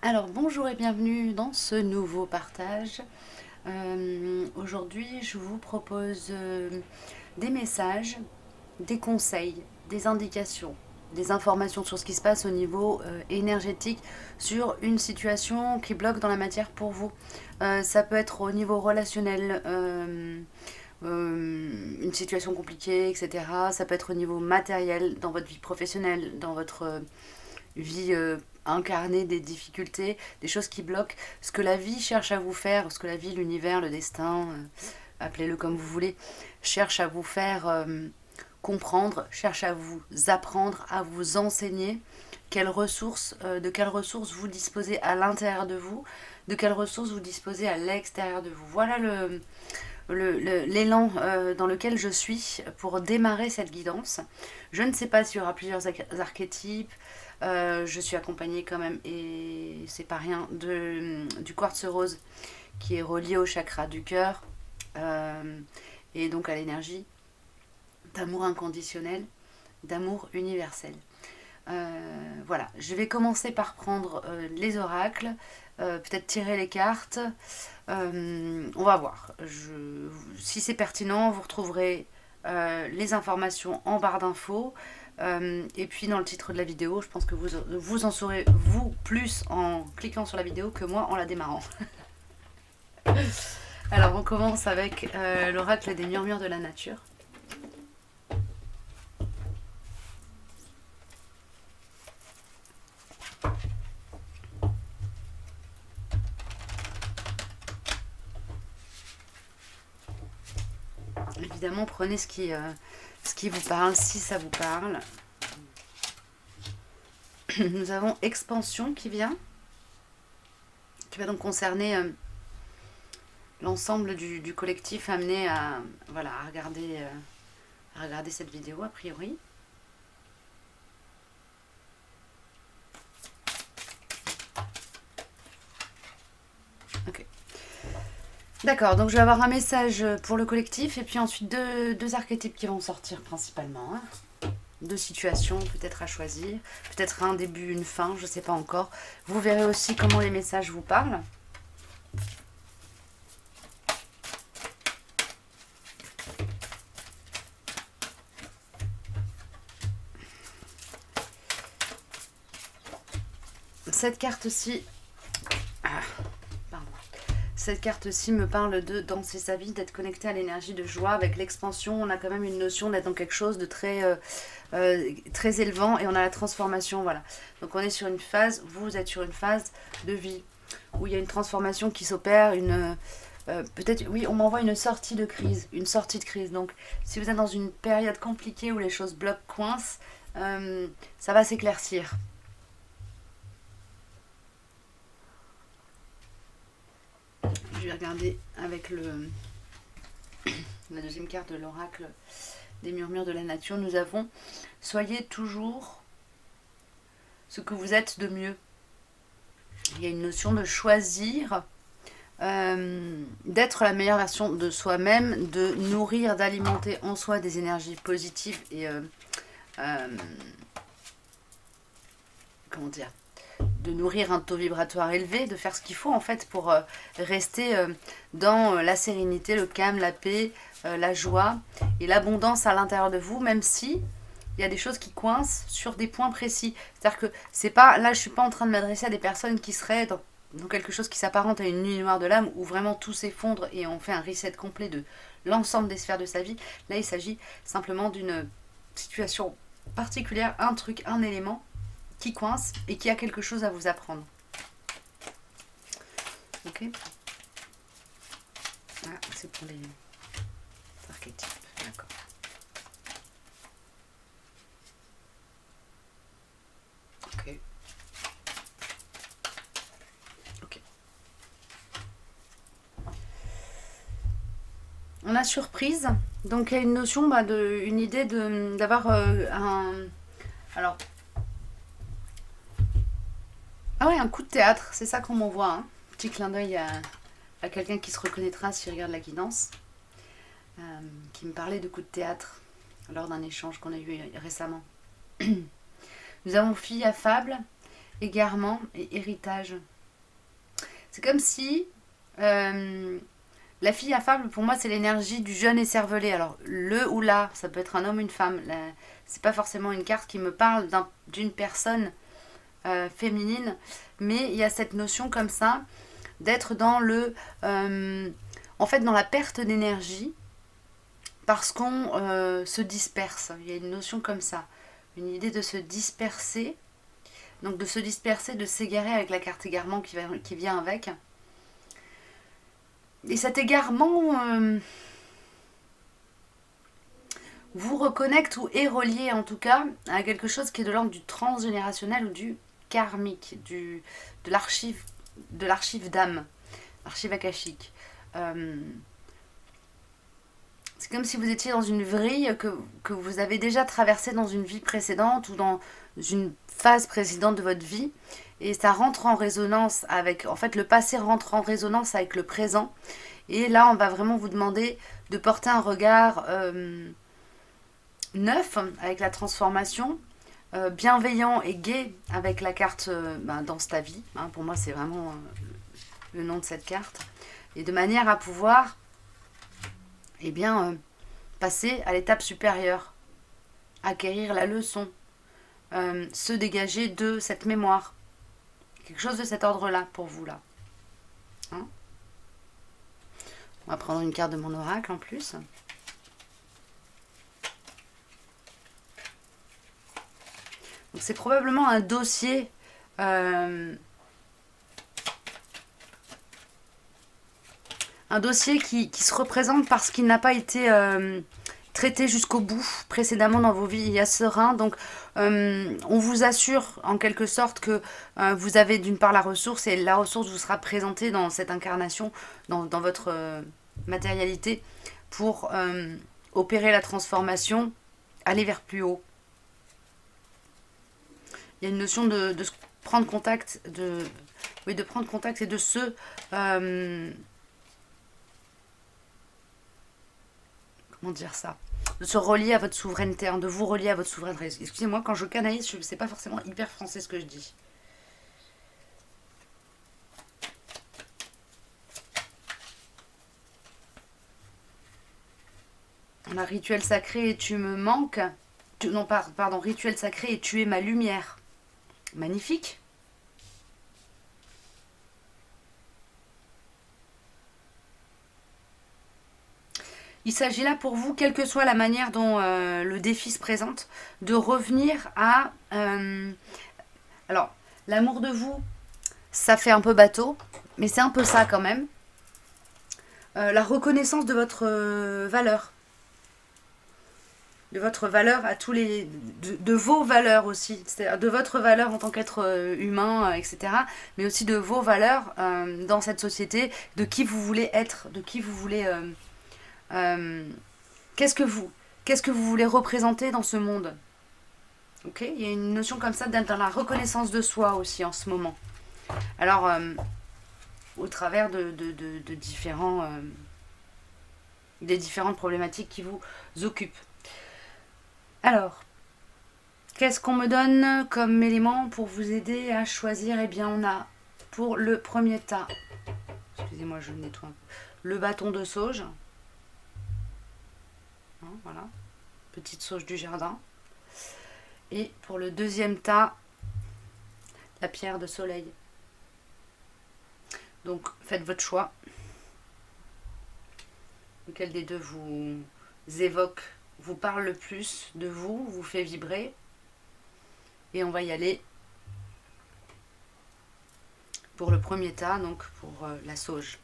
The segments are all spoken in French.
Alors bonjour et bienvenue dans ce nouveau partage. Aujourd'hui je vous propose des messages, des conseils, des indications, des informations sur ce qui se passe au niveau énergétique, sur une situation qui bloque dans la matière pour vous. Ça peut être au niveau relationnel, une situation compliquée, etc. Ça peut être au niveau matériel, dans votre vie professionnelle, dans votre vie incarnée, des difficultés, des choses qui bloquent, ce que la vie cherche à vous faire, ce que la vie, l'univers, le destin, appelez-le comme vous voulez, cherche à vous faire comprendre, cherche à vous apprendre, à vous enseigner de quelles ressources vous disposez à l'intérieur de vous, de quelles ressources vous disposez à l'extérieur de vous. Voilà l'élan dans lequel je suis pour démarrer cette guidance. Je ne sais pas s'il y aura plusieurs archétypes. Je suis accompagnée quand même, et c'est pas rien, du quartz rose qui est relié au chakra du cœur et donc à l'énergie d'amour inconditionnel, d'amour universel. Voilà, je vais commencer par prendre les oracles, peut-être tirer les cartes. On va voir. Si c'est pertinent, vous retrouverez les informations en barre d'infos. Et puis dans le titre de la vidéo, je pense que vous en saurez vous plus en cliquant sur la vidéo que moi en la démarrant. Alors on commence avec l'oracle des murmures de la nature. Évidemment, prenez ce qui vous parle, si ça vous parle. Nous avons expansion qui va donc concerner l'ensemble du collectif amené à, voilà, à regarder cette vidéo a priori. Ok. D'accord, donc je vais avoir un message pour le collectif et puis ensuite deux archétypes qui vont sortir principalement. Deux situations peut-être à choisir, peut-être un début, une fin, je ne sais pas encore. Vous verrez aussi comment les messages vous parlent. Cette carte-ci, cette carte-ci me parle de danser sa vie, d'être connecté à l'énergie de joie. Avec l'expansion, on a quand même une notion d'être dans quelque chose de très élevant, et on a la transformation, voilà. Donc on est sur une phase, vous êtes sur une phase de vie où il y a une transformation qui s'opère, peut-être, oui, on m'envoie une sortie de crise, Donc si vous êtes dans une période compliquée où les choses bloquent, coincent, ça va s'éclaircir. Je vais regarder avec la deuxième carte de l'oracle des murmures de la nature. Nous avons « Soyez toujours ce que vous êtes de mieux ». Il y a une notion de choisir, d'être la meilleure version de soi-même, de nourrir, d'alimenter en soi des énergies positives et comment dire, de nourrir un taux vibratoire élevé, de faire ce qu'il faut en fait pour rester dans la sérénité, le calme, la paix, la joie et l'abondance à l'intérieur de vous, même si il y a des choses qui coincent sur des points précis. C'est-à-dire que c'est pas, là je suis pas en train de m'adresser à des personnes qui seraient dans quelque chose qui s'apparente à une nuit noire de l'âme où vraiment tout s'effondre et on fait un reset complet de l'ensemble des sphères de sa vie. Là il s'agit simplement d'une situation particulière, un truc, un élément qui coince et qui a quelque chose à vous apprendre. Ok. Ah, c'est pour les archétypes, d'accord. Ok. Ok. On a surprise, donc il y a une notion, une idée d'avoir un... Alors, ah ouais, un coup de théâtre, c'est ça qu'on m'envoie. Hein. Petit clin d'œil à quelqu'un qui se reconnaîtra s'il regarde la guidance, qui me parlait de coup de théâtre lors d'un échange qu'on a eu récemment. Nous avons fille affable, égarement et héritage. C'est comme si la fille affable, pour moi, c'est l'énergie du jeune écervelé. Alors, le ou la, ça peut être un homme ou une femme. C'est pas forcément une carte qui me parle d'une personne féminine, mais il y a cette notion comme ça d'être dans en fait, dans la perte d'énergie parce qu'on se disperse. Il y a une notion comme ça, une idée de se disperser. Donc de se disperser, de s'égarer avec la carte égarement qui vient avec. Et cet égarement vous reconnecte ou est relié en tout cas à quelque chose qui est de l'ordre du transgénérationnel ou du karmique, de l'archive d'âme, l'archive akashique. C'est comme si vous étiez dans une vrille que vous avez déjà traversée dans une vie précédente ou dans une phase précédente de votre vie. Et ça rentre en résonance avec... En fait, le passé rentre en résonance avec le présent. Et là, on va vraiment vous demander de porter un regard neuf avec la transformation, bienveillant et gai avec la carte Danse ta vie. Hein, pour moi, c'est vraiment le nom de cette carte. Et de manière à pouvoir passer à l'étape supérieure, acquérir la leçon, se dégager de cette mémoire. Quelque chose de cet ordre-là pour vous, là. Hein? On va prendre une carte de mon oracle en plus. Donc c'est probablement un dossier qui se représente parce qu'il n'a pas été traité jusqu'au bout précédemment dans vos vies. Il y a serein, donc on vous assure en quelque sorte que vous avez d'une part la ressource et la ressource vous sera présentée dans cette incarnation, dans votre matérialité pour opérer la transformation, aller vers plus haut. Il y a une notion de prendre contact, de prendre contact et de se... comment dire ça, de se relier à votre souveraineté, de vous relier à votre souveraineté. Excusez-moi, quand je canalise, je sais pas forcément hyper français ce que je dis. On a rituel sacré et tu me manques. Non, pardon, rituel sacré et tu es ma lumière. Magnifique. Il s'agit là pour vous, quelle que soit la manière dont le défi se présente, de revenir à... alors, l'amour de vous, ça fait un peu bateau, mais c'est un peu ça quand même. La reconnaissance de votre valeur. De votre valeur à tous les... De vos valeurs aussi. C'est-à-dire de votre valeur en tant qu'être humain, etc. Mais aussi de vos valeurs dans cette société, de qui vous voulez être, de qui vous voulez... qu'est-ce que vous voulez représenter dans ce monde? Ok, il y a une notion comme ça d'être dans la reconnaissance de soi aussi en ce moment. Alors, au travers de des différentes problématiques qui vous occupent. Alors, qu'est-ce qu'on me donne comme élément pour vous aider à choisir? Eh bien, on a pour le premier tas, excusez-moi, je nettoie un peu, le bâton de sauge. Voilà, petite sauge du jardin. Et pour le deuxième tas, la pierre de soleil. Donc faites votre choix. Lequel des deux vous évoque, vous parle le plus de vous, vous fait vibrer. Et on va y aller pour le premier tas, donc pour la sauge.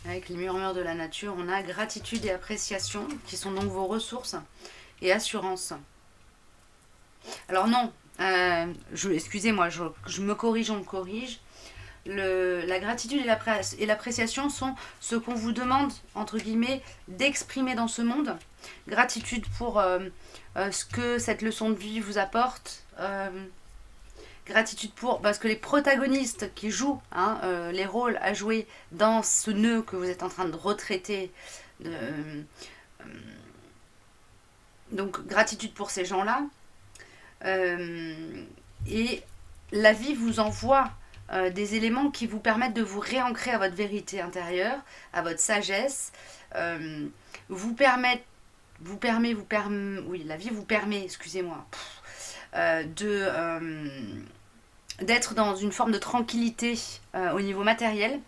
Avec les murmures de la nature, on a gratitude et appréciation, qui sont donc vos ressources, et assurance. Alors non, excusez-moi, je me corrige, on me corrige. La gratitude et l'appréciation sont ce qu'on vous demande, entre guillemets, d'exprimer dans ce monde. Gratitude pour ce que cette leçon de vie vous apporte. Gratitude parce que les protagonistes qui jouent les rôles à jouer dans ce nœud que vous êtes en train de retraiter, donc gratitude pour ces gens-là, et la vie vous envoie des éléments qui vous permettent de vous réancrer à votre vérité intérieure, à votre sagesse, vous permettent, oui, la vie vous permet, excusez-moi, d'être dans une forme de tranquillité au niveau matériel.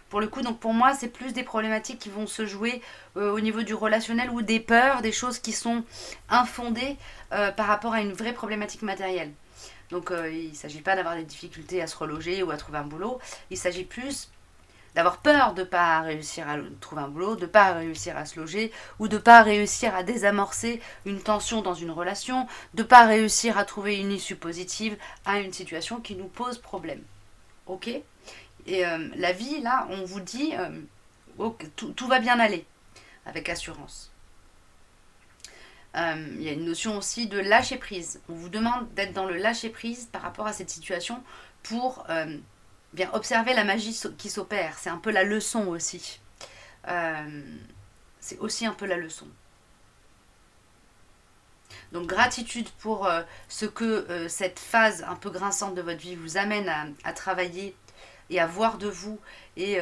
Pour le coup, donc pour moi, c'est plus des problématiques qui vont se jouer au niveau du relationnel ou des peurs, des choses qui sont infondées par rapport à une vraie problématique matérielle. Donc il ne s'agit pas d'avoir des difficultés à se reloger ou à trouver un boulot. Il s'agit plus d'avoir peur de ne pas réussir à trouver un boulot, de ne pas réussir à se loger, ou de ne pas réussir à désamorcer une tension dans une relation, de ne pas réussir à trouver une issue positive à une situation qui nous pose problème. Ok? Et la vie, là, on vous dit, tout va bien aller, avec assurance. Il y a une notion aussi de lâcher prise. On vous demande d'être dans le lâcher prise par rapport à cette situation pour bien observer la magie qui s'opère. C'est un peu la leçon aussi. C'est aussi un peu la leçon. Donc gratitude pour ce que cette phase un peu grinçante de votre vie vous amène à travailler et à voir de vous et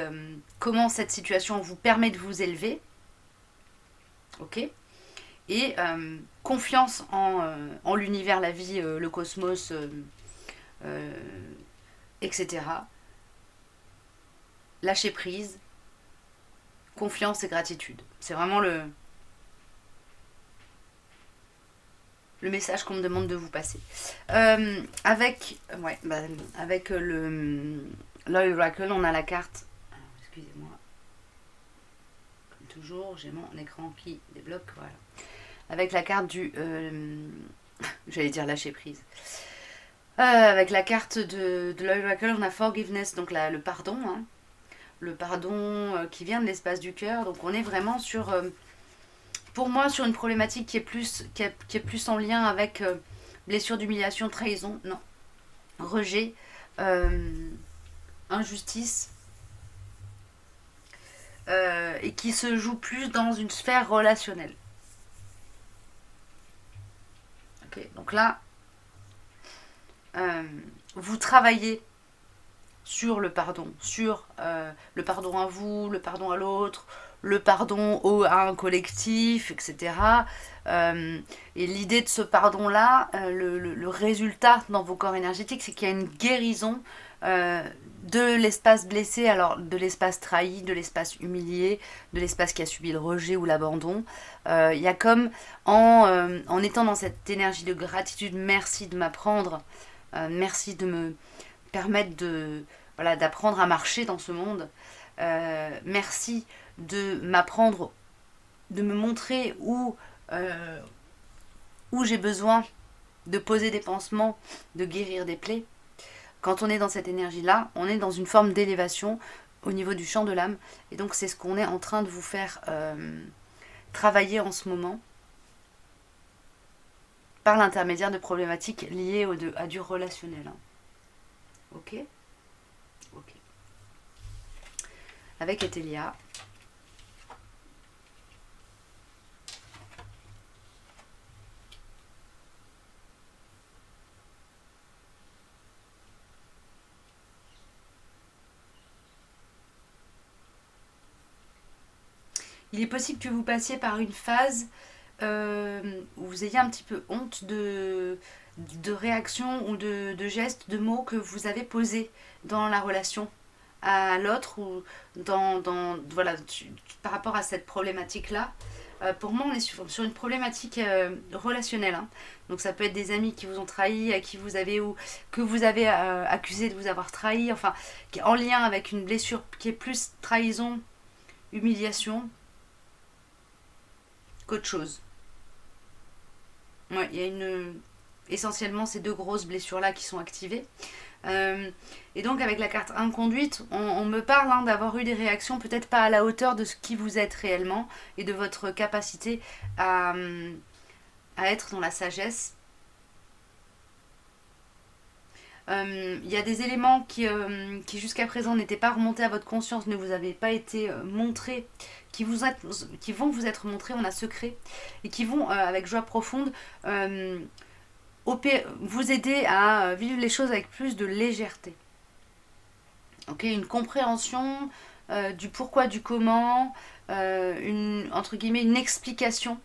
comment cette situation vous permet de vous élever. Ok ? Et confiance en l'univers, la vie, le cosmos, etc. Lâcher prise, confiance et gratitude. C'est vraiment le message qu'on me demande de vous passer. Avec l'Oracle, on a la carte. Alors, excusez-moi. Comme toujours, j'ai mon écran qui débloque. Voilà. Avec la carte du... j'allais dire lâcher prise. Avec la carte de l'Oracle, on a Forgiveness, donc le pardon. Hein. Le pardon qui vient de l'espace du cœur. Donc on est vraiment sur... pour moi, sur une problématique qui est plus en lien avec blessure, d'humiliation, trahison. Non. Rejet. Injustice. Et qui se joue plus dans une sphère relationnelle. Okay, donc là, vous travaillez sur le pardon à vous, le pardon à l'autre, le pardon à un collectif, etc. Et l'idée de ce pardon-là, le résultat dans vos corps énergétiques, c'est qu'il y a une guérison de l'espace blessé, alors de l'espace trahi, de l'espace humilié, de l'espace qui a subi le rejet ou l'abandon. Il y a comme, en étant dans cette énergie de gratitude, merci de m'apprendre, merci de me permettre d'apprendre à marcher dans ce monde, merci de m'apprendre, de me montrer où j'ai besoin de poser des pansements, de guérir des plaies. Quand on est dans cette énergie-là, on est dans une forme d'élévation au niveau du champ de l'âme. Et donc c'est ce qu'on est en train de vous faire travailler en ce moment par l'intermédiaire de problématiques liées à du relationnel. Hein. Ok ? Ok. Avec Etelia. Il est possible que vous passiez par une phase où vous ayez un petit peu honte de réactions ou de gestes, de mots que vous avez posés dans la relation à l'autre ou par rapport à cette problématique-là. Pour moi, on est sur une problématique relationnelle. Hein. Donc ça peut être des amis qui vous ont trahi, à qui vous avez ou que vous avez accusé de vous avoir trahi, enfin, qui est en lien avec une blessure qui est plus trahison, humiliation, qu'autre chose. Ouais, il y a essentiellement ces deux grosses blessures-là qui sont activées. Et donc avec la carte inconduite, on me parle d'avoir eu des réactions peut-être pas à la hauteur de ce qui vous êtes réellement et de votre capacité à être dans la sagesse. Il y a des éléments qui jusqu'à présent n'étaient pas remontés à votre conscience, ne vous avaient pas été montrés, qui vont vous être montrés, on a secret, et qui vont, avec joie profonde, vous aider à vivre les choses avec plus de légèreté. Ok, une compréhension du pourquoi, du comment, entre guillemets, une explication.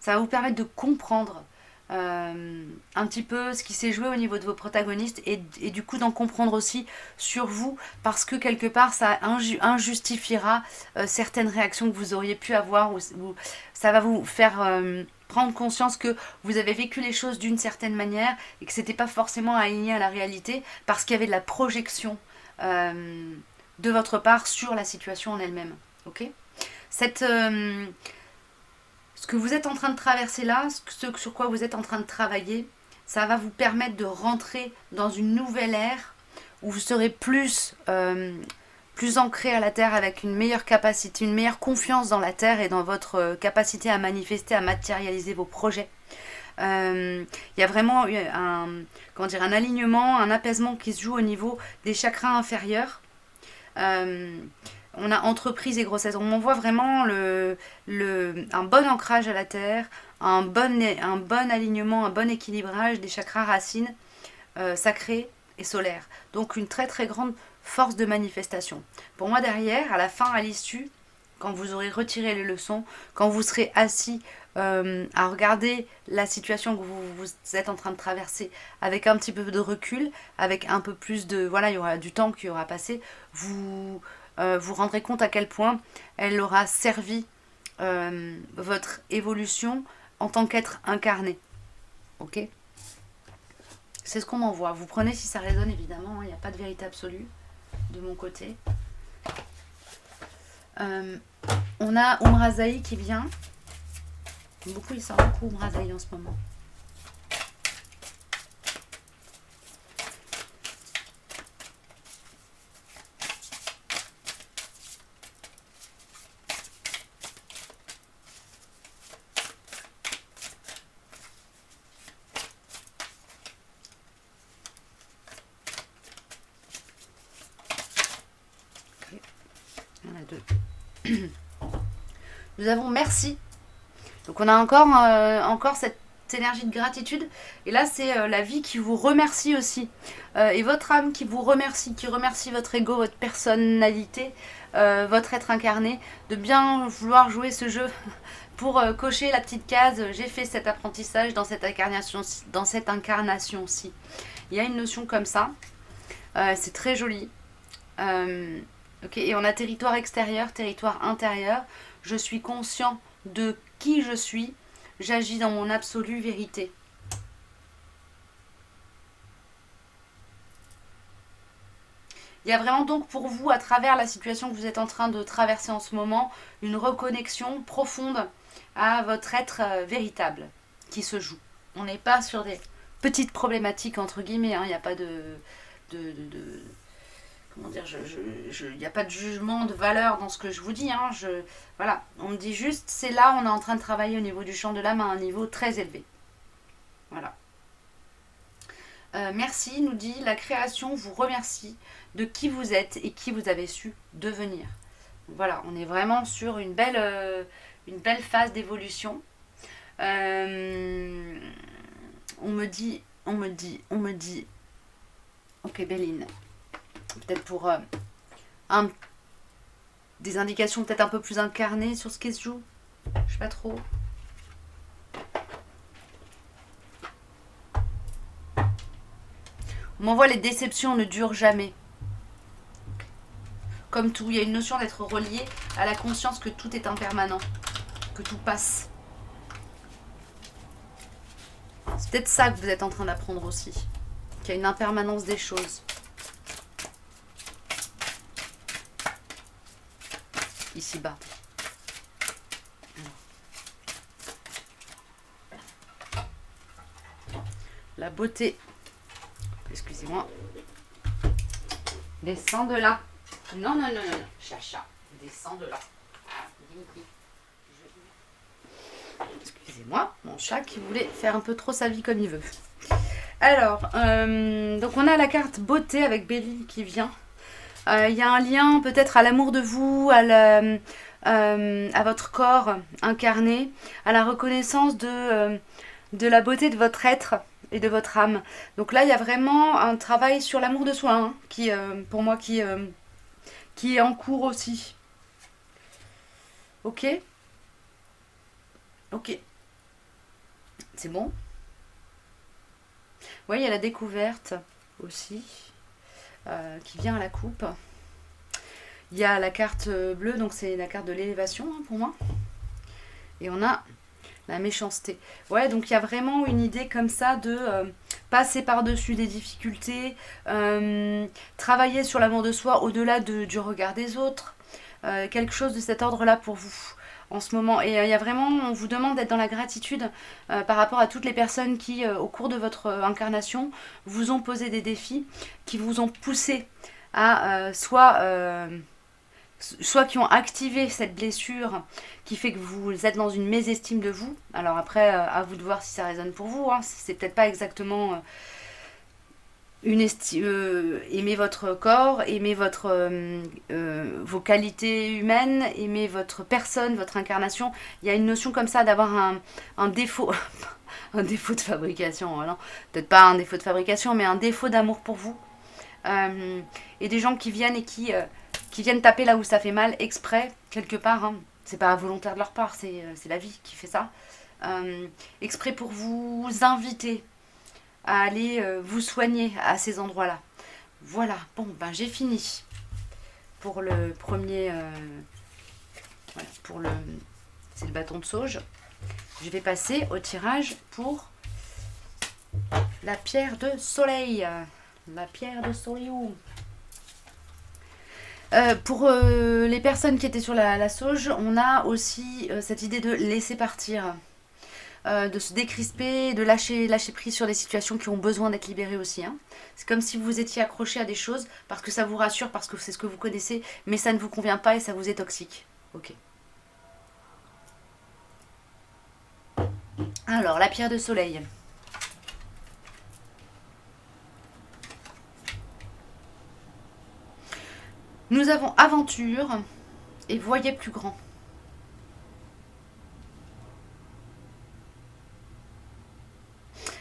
Ça va vous permettre de comprendre un petit peu ce qui s'est joué au niveau de vos protagonistes et du coup d'en comprendre aussi sur vous parce que quelque part ça injustifiera certaines réactions que vous auriez pu avoir ou ça va vous faire prendre conscience que vous avez vécu les choses d'une certaine manière et que c'était pas forcément aligné à la réalité parce qu'il y avait de la projection de votre part sur la situation en elle-même. Ok, cette ce que vous êtes en train de traverser là, ce sur quoi vous êtes en train de travailler, ça va vous permettre de rentrer dans une nouvelle ère où vous serez plus ancré à la Terre avec une meilleure capacité, une meilleure confiance dans la Terre et dans votre capacité à manifester, à matérialiser vos projets. Il y a vraiment un alignement, un apaisement qui se joue au niveau des chakras inférieurs. On a entreprise et grossesse. On m'envoie vraiment un bon ancrage à la terre, un bon alignement, un bon équilibrage des chakras racines sacrés et solaires. Donc une très très grande force de manifestation. Pour moi derrière, à la fin, à l'issue, quand vous aurez retiré les leçons, quand vous serez assis à regarder la situation que vous êtes en train de traverser avec un petit peu de recul, avec un peu plus de... Voilà, il y aura du temps qui aura passé, vous vous rendrez compte à quel point elle aura servi votre évolution en tant qu'être incarné. Ok ? C'est ce qu'on m'envoie. Vous prenez si ça résonne, évidemment. Il n'y a pas de vérité absolue de mon côté. On a Umrazaï qui vient. Il sort beaucoup Umrazaï en ce moment. Nous avons merci. Donc on a encore cette énergie de gratitude. Et là, c'est la vie qui vous remercie aussi. Et votre âme qui vous remercie, qui remercie votre ego, votre personnalité, votre être incarné, de bien vouloir jouer ce jeu pour cocher la petite case. J'ai fait cet apprentissage dans cette incarnation-ci. Il y a une notion comme ça. C'est très joli. Okay, et on a territoire extérieur, territoire intérieur. Je suis conscient de qui je suis. J'agis dans mon absolue vérité. Il y a vraiment donc pour vous, à travers la situation que vous êtes en train de traverser en ce moment, une reconnexion profonde à votre être véritable qui se joue. On n'est pas sur des petites problématiques entre guillemets, hein. Il n'y a pas comment dire, il n'y a pas de jugement de valeur dans ce que je vous dis, hein. Voilà, on me dit juste, c'est là, on est en train de travailler au niveau du champ de l'âme à un niveau très élevé. Voilà. Merci, nous dit, la création vous remercie de qui vous êtes et qui vous avez su devenir. Voilà, on est vraiment sur une belle phase d'évolution. On me dit, ok Béline, peut-être pour des indications peut-être un peu plus incarnées sur ce qui se joue. Je sais pas trop. On m'envoie les déceptions ne durent jamais. Comme tout, il y a une notion d'être relié à la conscience que tout est impermanent, que tout passe. C'est peut-être ça que vous êtes en train d'apprendre aussi, qu'il y a une impermanence des choses. Ici-bas. La beauté. Excusez-moi. Descends de là. Non, Chacha. Descends de là. Excusez-moi, mon chat qui voulait faire un peu trop sa vie comme il veut. Alors, donc on a la carte beauté avec Béline qui vient. Il y a un lien peut-être à l'amour de vous, à votre corps incarné, à la reconnaissance de la beauté de votre être, et de votre âme. Donc là, il y a vraiment un travail sur l'amour de soi, hein, qui, pour moi, qui est en cours aussi. Ok? Ok. C'est bon? Oui, il y a la découverte aussi, qui vient à la coupe. Il y a la carte bleue, donc c'est la carte de l'élévation, hein, pour moi. Et on a la méchanceté. Ouais, donc il y a vraiment une idée comme ça de passer par-dessus des difficultés, travailler sur l'amour de soi au-delà du regard des autres. Quelque chose de cet ordre-là pour vous en ce moment. Et il y a vraiment, on vous demande d'être dans la gratitude par rapport à toutes les personnes qui, au cours de votre incarnation, vous ont posé des défis, qui vous ont poussé à soit qui ont activé cette blessure qui fait que vous êtes dans une mésestime de vous. Alors après, à vous de voir si ça résonne pour vous. Hein. C'est peut-être pas exactement aimer votre corps, aimer vos qualités humaines, aimer votre personne, votre incarnation. Il y a une notion comme ça d'avoir un défaut, un défaut de fabrication. Voilà. Peut-être pas un défaut de fabrication, mais un défaut d'amour pour vous. Et des gens qui viennent et qui viennent taper là où ça fait mal exprès, quelque part. Hein. C'est pas volontaire de leur part, c'est la vie qui fait ça. Exprès pour vous inviter à aller vous soigner à ces endroits-là. Voilà, bon, ben j'ai fini pour le premier. Voilà, pour le. C'est le bâton de sauge. Je vais passer au tirage pour la pierre de soleil. La pierre de soleil. Pour les personnes qui étaient sur la sauge, on a aussi cette idée de laisser partir, de se décrisper, de lâcher prise sur des situations qui ont besoin d'être libérées aussi. Hein. C'est comme si vous étiez accroché à des choses parce que ça vous rassure, parce que c'est ce que vous connaissez, mais ça ne vous convient pas et ça vous est toxique. Ok. Alors, la pierre de soleil. Nous avons aventure et voyez plus grand.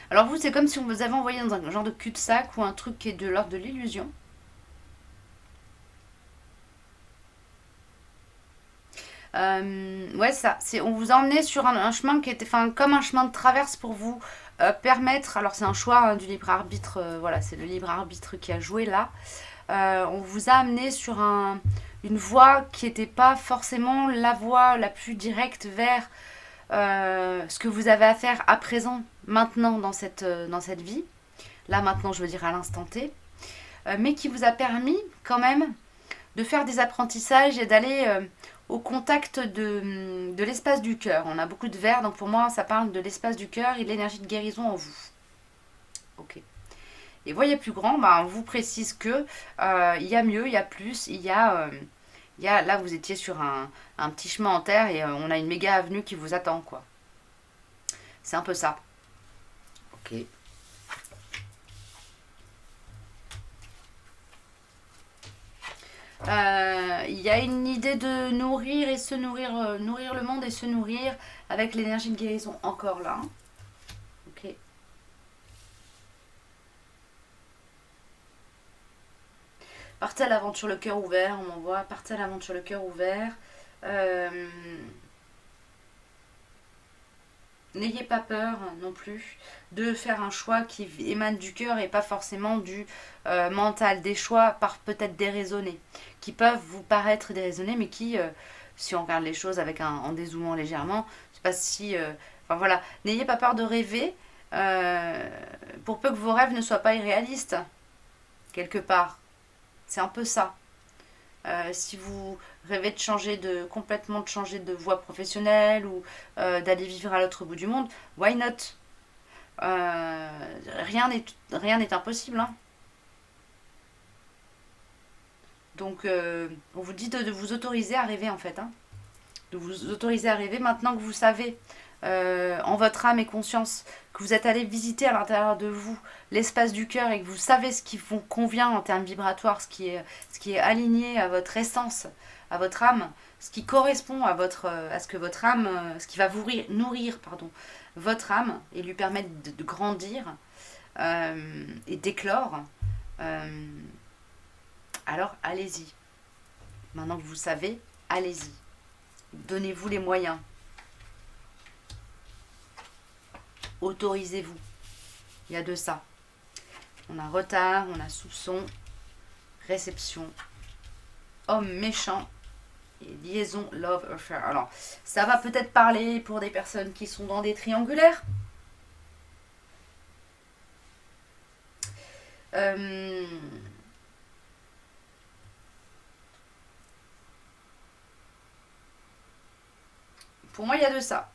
Alors vous, c'est comme si on vous avait envoyé dans un genre de cul-de-sac ou un truc qui est de l'ordre de l'illusion. Ouais, ça, on vous a emmené sur un chemin qui était, enfin, comme un chemin de traverse pour vous permettre. Alors c'est un choix hein, du libre arbitre. Voilà, c'est le libre arbitre qui a joué là. On vous a amené sur une voie qui n'était pas forcément la voie la plus directe vers ce que vous avez à faire à présent, maintenant dans cette vie. Là maintenant, je veux dire à l'instant T. Mais qui vous a permis quand même de faire des apprentissages et d'aller au contact de l'espace du cœur. On a beaucoup de verre, donc pour moi, ça parle de l'espace du cœur et de l'énergie de guérison en vous. Ok. Et voyez plus grand, bah, on vous précise que il y a mieux, il y a plus, là vous étiez sur un petit chemin en terre et on a une méga avenue qui vous attend quoi. C'est un peu ça. Ok. Il y a une idée de nourrir et se nourrir, nourrir le monde et se nourrir avec l'énergie de guérison encore là. Ok. Partez à l'aventure le cœur ouvert, on m'envoie. Partez à l'aventure le cœur ouvert. N'ayez pas peur non plus de faire un choix qui émane du cœur et pas forcément du mental. Des choix par peut-être déraisonnés, qui peuvent vous paraître déraisonnés, mais qui, si on regarde les choses avec en dézoomant légèrement, je sais pas si... enfin voilà, n'ayez pas peur de rêver, pour peu que vos rêves ne soient pas irréalistes, quelque part. C'est un peu ça. Si vous rêvez de complètement de changer de voie professionnelle ou d'aller vivre à l'autre bout du monde, why not? Rien n'est impossible. Hein. Donc, on vous dit de vous autoriser à rêver en fait. Hein. De vous autoriser à rêver maintenant que vous savez en votre âme et conscience que vous êtes allé visiter à l'intérieur de vous l'espace du cœur et que vous savez ce qui vous convient en termes vibratoires, ce qui est aligné à votre essence, à votre âme, ce qui correspond à ce que votre âme, ce qui va vous nourrir votre âme et lui permettre de grandir. et d'éclore, alors allez-y. Maintenant que vous savez, allez-y. Donnez-vous les moyens. Autorisez-vous. Il y a de ça. On a retard, on a soupçon, réception, homme méchant et liaison love affair. Alors, ça va peut-être parler pour des personnes qui sont dans des triangulaires. Pour moi, il y a de ça.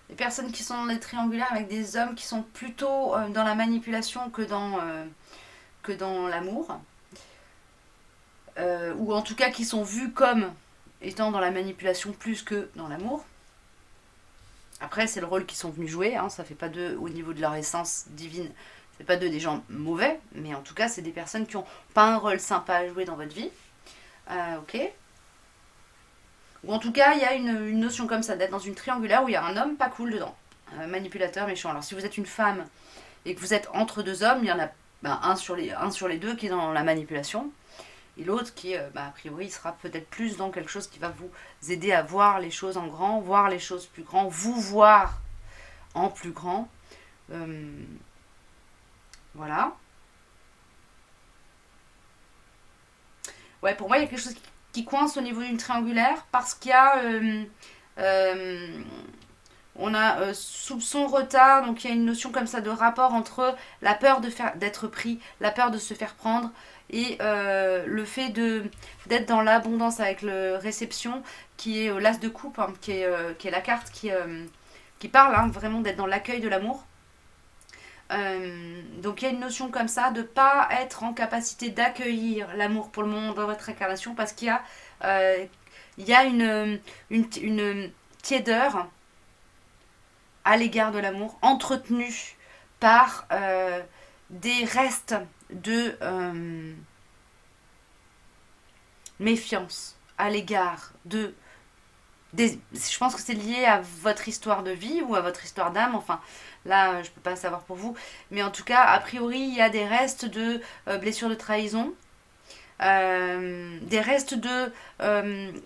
Les personnes qui sont dans des triangulaires avec des hommes qui sont plutôt dans la manipulation que dans l'amour. Ou en tout cas qui sont vus comme étant dans la manipulation plus que dans l'amour. Après, c'est le rôle qu'ils sont venus jouer. Hein, ça fait pas d'eux, au niveau de leur essence divine, ça fait pas d'eux des gens mauvais. Mais en tout cas, c'est des personnes qui ont pas un rôle sympa à jouer dans votre vie. Ok. Ou en tout cas, il y a une notion comme ça, d'être dans une triangulaire où il y a un homme pas cool dedans. Manipulateur, méchant. Alors si vous êtes une femme et que vous êtes entre deux hommes, il y en a un sur les deux qui est dans la manipulation. Et l'autre qui, a priori, sera peut-être plus dans quelque chose qui va vous aider à voir les choses en grand, voir les choses plus grand, vous voir en plus grand. Voilà. Ouais, pour moi, il y a quelque chose qui coince au niveau d'une triangulaire parce qu'il y a... on a soupçon, retard, donc il y a une notion comme ça de rapport entre la peur d'être pris, la peur de se faire prendre et le fait d'être dans l'abondance avec le réception qui est l'as de coupe, hein, qui est la carte qui parle hein, vraiment d'être dans l'accueil de l'amour. Donc il y a une notion comme ça de ne pas être en capacité d'accueillir l'amour pour le moment dans votre incarnation parce qu'il y a une tiédeur à l'égard de l'amour, entretenu par des restes de méfiance à l'égard je pense que c'est lié à votre histoire de vie ou à votre histoire d'âme, enfin là je peux pas savoir pour vous, mais en tout cas a priori il y a des restes de blessures de trahison, des restes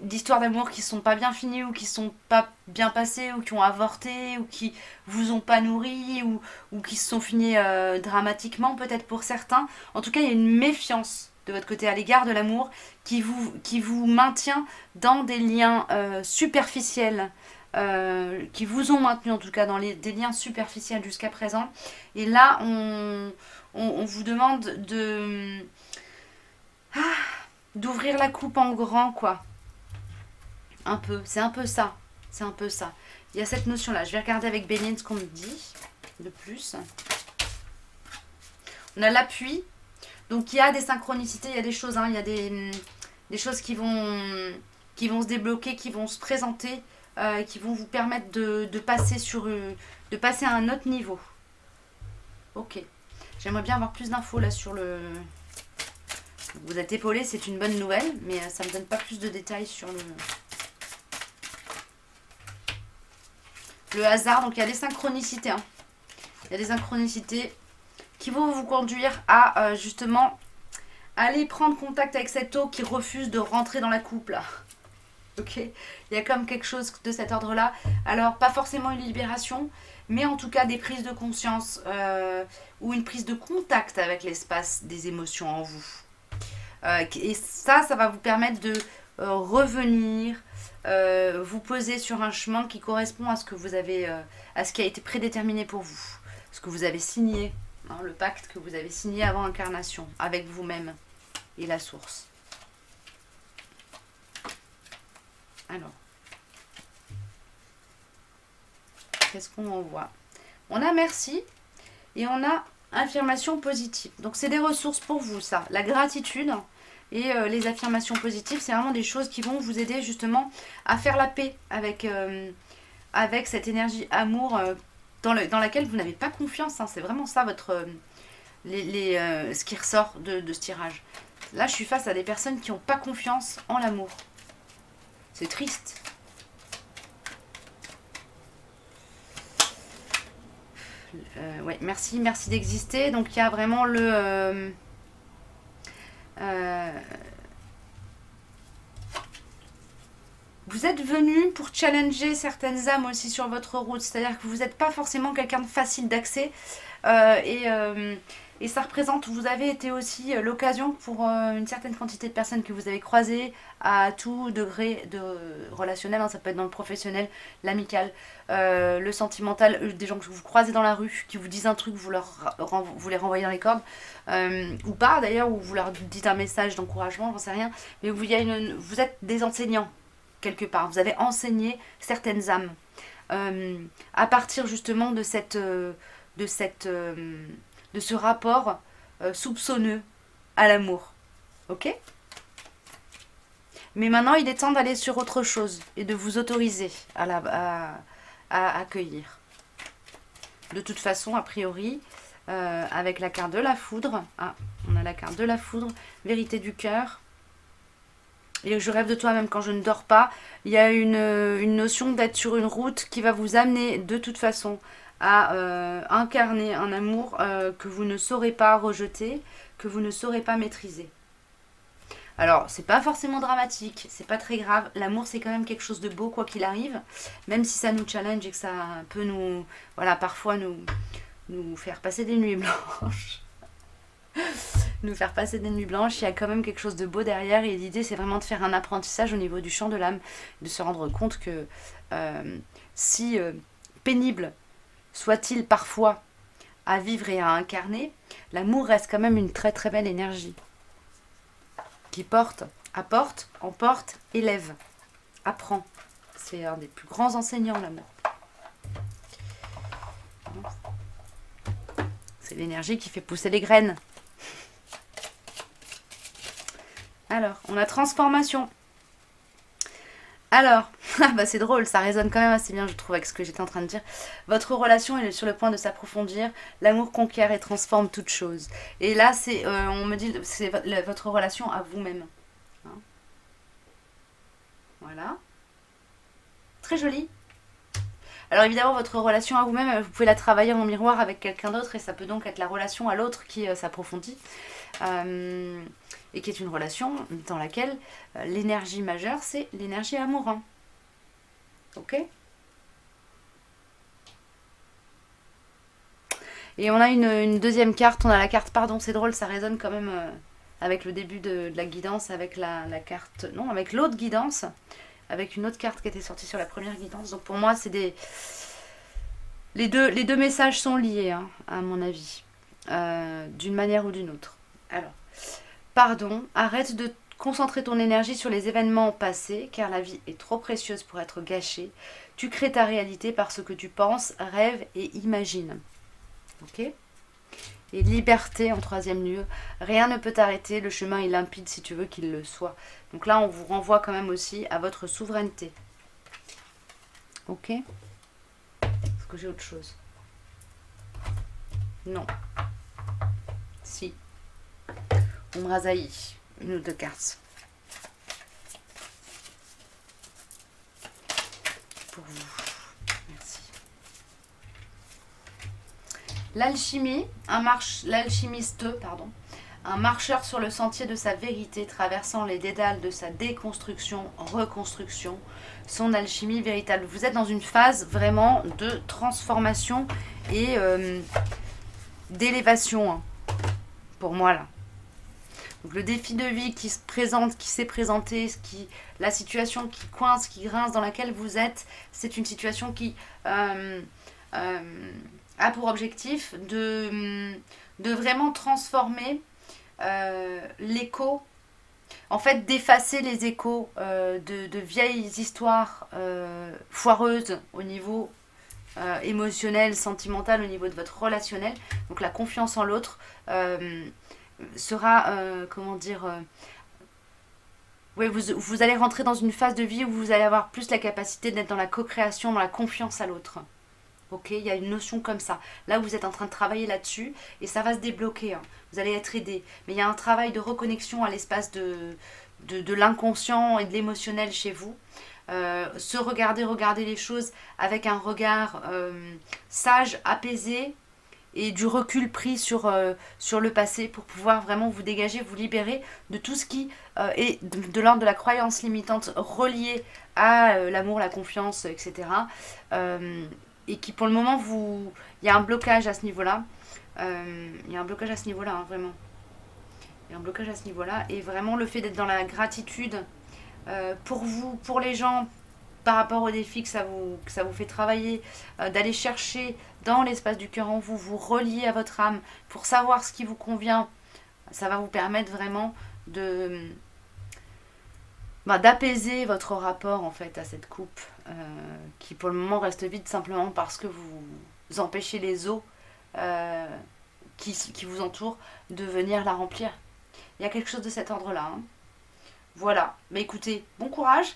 d'histoires d'amour qui sont pas bien finies ou qui sont pas bien passées ou qui ont avorté ou qui vous ont pas nourri ou qui se sont finis dramatiquement peut-être pour certains. En tout cas il y a une méfiance de votre côté à l'égard de l'amour qui vous maintient dans des liens superficiels qui vous ont maintenu en tout cas dans des liens superficiels jusqu'à présent. Et là on vous demande d'ouvrir la coupe en grand, quoi. Un peu, c'est un peu ça. C'est un peu ça. Il y a cette notion-là. Je vais regarder avec Béline ce qu'on me dit de plus. On a l'appui. Donc il y a des synchronicités, il y a des choses, hein, il y a des choses qui vont se débloquer, qui vont se présenter, qui vont vous permettre de passer de passer à un autre niveau. Ok. J'aimerais bien avoir plus d'infos là sur le... Vous êtes épaulé, c'est une bonne nouvelle, mais ça ne me donne pas plus de détails sur le hasard. Donc il y a des synchronicités. Hein. Il y a des synchronicités qui vont vous conduire à justement aller prendre contact avec cette eau qui refuse de rentrer dans la coupe là. Ok, il y a comme quelque chose de cet ordre-là. Alors pas forcément une libération, mais en tout cas des prises de conscience ou une prise de contact avec l'espace des émotions en vous. Et ça va vous permettre de revenir, vous poser sur un chemin qui correspond à ce que vous avez, à ce qui a été prédéterminé pour vous, ce que vous avez signé, hein, le pacte que vous avez signé avant incarnation, avec vous-même et la source. Alors, qu'est-ce qu'on en voit? On a merci et on a affirmation positive. Donc c'est des ressources pour vous ça, la gratitude et les affirmations positives, c'est vraiment des choses qui vont vous aider justement à faire la paix avec cette énergie amour dans laquelle vous n'avez pas confiance. Hein. C'est vraiment ça votre ce qui ressort de ce tirage. Là je suis face à des personnes qui n'ont pas confiance en l'amour. C'est triste. Ouais, merci, merci d'exister. Donc il y a vraiment euh, vous êtes venu pour challenger certaines âmes aussi sur votre route. C'est-à-dire que vous n'êtes pas forcément quelqu'un de facile d'accès. Euh, et, euh, et ça représente, vous avez été aussi l'occasion pour une certaine quantité de personnes que vous avez croisées à tout degré de relationnel, hein, ça peut être dans le professionnel, l'amical, le sentimental, des gens que vous croisez dans la rue, qui vous disent un truc, vous les renvoyez dans les cordes, ou pas d'ailleurs, ou vous leur dites un message d'encouragement, j'en sais rien, mais vous êtes des enseignants quelque part, vous avez enseigné certaines âmes. À partir justement de, cette, de ce rapport soupçonneux à l'amour. Ok? Mais maintenant, il est temps d'aller sur autre chose et de vous autoriser à accueillir. De toute façon, a priori, avec la carte de la foudre, on a la carte de la foudre, vérité du cœur, et je rêve de toi même quand je ne dors pas, il y a une notion d'être sur une route qui va vous amener de toute façon à incarner un amour que vous ne saurez pas rejeter, que vous ne saurez pas maîtriser. Alors, c'est pas forcément dramatique, c'est pas très grave. L'amour, c'est quand même quelque chose de beau, quoi qu'il arrive, même si ça nous challenge et que ça peut nous, voilà, parfois nous faire passer des nuits blanches. Nous faire passer des nuits blanches, il y a quand même quelque chose de beau derrière. Et l'idée, c'est vraiment de faire un apprentissage au niveau du champ de l'âme, de se rendre compte que si pénible soit-il parfois à vivre et à incarner, l'amour reste quand même une très très belle énergie qui porte, apporte, emporte, élève, apprend. C'est un des plus grands enseignants, l'amour. C'est l'énergie qui fait pousser les graines. Alors, on a transformation. Alors, bah c'est drôle, ça résonne quand même assez bien, je trouve, avec ce que j'étais en train de dire. Votre relation est sur le point de s'approfondir. L'amour conquiert et transforme toute chose. Et là, on me dit, c'est votre relation à vous-même. Hein, voilà. Très joli. Alors évidemment, votre relation à vous-même, vous pouvez la travailler en miroir avec quelqu'un d'autre, et ça peut donc être la relation à l'autre qui s'approfondit. Et qui est une relation dans laquelle l'énergie majeure, c'est l'énergie amour. Hein. Ok? Et on a une deuxième carte, on a la carte pardon, c'est drôle, ça résonne quand même avec le début de la guidance, avec la carte, non, avec l'autre guidance, avec une autre carte qui était sortie sur la première guidance. Donc pour moi, c'est les deux messages sont liés, hein, à mon avis, d'une manière ou d'une autre. Alors, pardon, arrête de concentrer ton énergie sur les événements passés, car la vie est trop précieuse pour être gâchée. Tu crées ta réalité par ce que tu penses, rêves et imagines. Ok ? Et liberté en troisième lieu. Rien ne peut t'arrêter, le chemin est limpide si tu veux qu'il le soit. Donc là, on vous renvoie quand même aussi à votre souveraineté. Ok ? Est-ce que j'ai autre chose ? Non. Si. Omrazaï, une ou deux cartes. Pour vous. Merci. L'alchimie, l'alchimiste, un marcheur sur le sentier de sa vérité, traversant les dédales de sa déconstruction, reconstruction, son alchimie véritable. Vous êtes dans une phase vraiment de transformation et d'élévation, hein, pour moi là. Donc le défi de vie qui se présente, qui s'est présenté, la situation qui coince, qui grince, dans laquelle vous êtes, c'est une situation qui a pour objectif de vraiment transformer l'écho, en fait d'effacer les échos de vieilles histoires foireuses au niveau émotionnel, sentimental, au niveau de votre relationnel. Donc la confiance en l'autre sera, ouais, vous allez rentrer dans une phase de vie où vous allez avoir plus la capacité d'être dans la co-création, dans la confiance à l'autre. Ok, il y a une notion comme ça. Là, vous êtes en train de travailler là-dessus et ça va se débloquer. Hein. Vous allez être aidé. Mais il y a un travail de reconnexion à l'espace de l'inconscient et de l'émotionnel chez vous. Regarder les choses avec un regard sage, apaisé, et du recul pris sur le passé pour pouvoir vraiment vous dégager, vous libérer de tout ce qui est de l'ordre de la croyance limitante reliée à l'amour, la confiance, etc. Et qui pour le moment, il y a un blocage à ce niveau-là. Il y a un blocage à ce niveau-là, hein, vraiment. Il y a un blocage à ce niveau-là. Et vraiment, le fait d'être dans la gratitude pour vous, pour les gens, par rapport aux défis que ça vous fait travailler, d'aller chercher dans l'espace du cœur en vous, vous relier à votre âme pour savoir ce qui vous convient, ça va vous permettre vraiment de d'apaiser votre rapport en fait à cette coupe qui pour le moment reste vide simplement parce que vous empêchez les eaux euh, qui vous entourent de venir la remplir. Il y a quelque chose de cet ordre-là. Hein. Voilà. Mais écoutez, bon courage.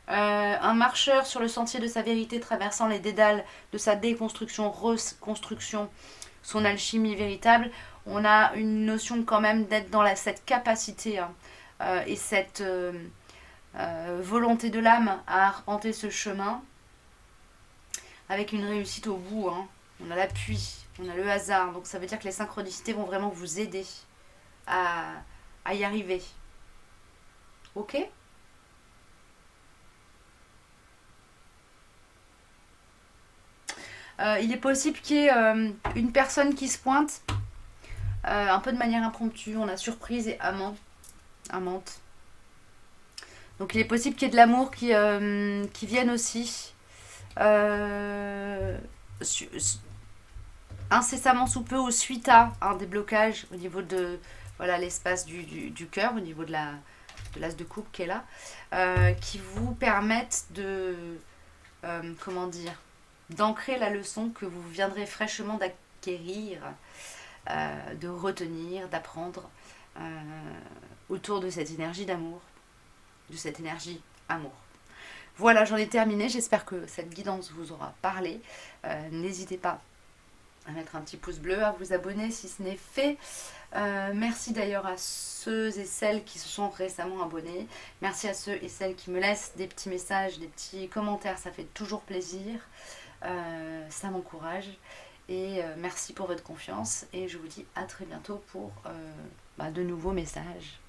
Un marcheur sur le sentier de sa vérité traversant les dédales de sa déconstruction, reconstruction, son alchimie véritable, on a une notion quand même d'être dans cette capacité hein, et cette volonté de l'âme à arpenter ce chemin avec une réussite au bout. Hein. On a l'appui, on a le hasard, donc ça veut dire que les synchronicités vont vraiment vous aider à, à y arriver. Ok ? Il est possible qu'il y ait une personne qui se pointe un peu de manière impromptue. On a surprise et amante. Donc il est possible qu'il y ait de l'amour qui vienne aussi euh, incessamment sous peu ou suite à un déblocage au niveau de voilà l'espace du cœur, au niveau de l'as de coupe qui est là, qui vous permettent de comment dire d'ancrer la leçon que vous viendrez fraîchement d'acquérir, de retenir, d'apprendre autour de cette énergie d'amour, de cette énergie amour. Voilà, j'en ai terminé. J'espère que cette guidance vous aura parlé. N'hésitez pas à mettre un petit pouce bleu, à vous abonner si ce n'est fait. Merci d'ailleurs à ceux et celles qui se sont récemment abonnés. Merci à ceux et celles qui me laissent des petits messages, des petits commentaires. Ça fait toujours plaisir. Ça m'encourage. Et merci pour votre confiance. Et je vous dis à très bientôt pour de nouveaux messages.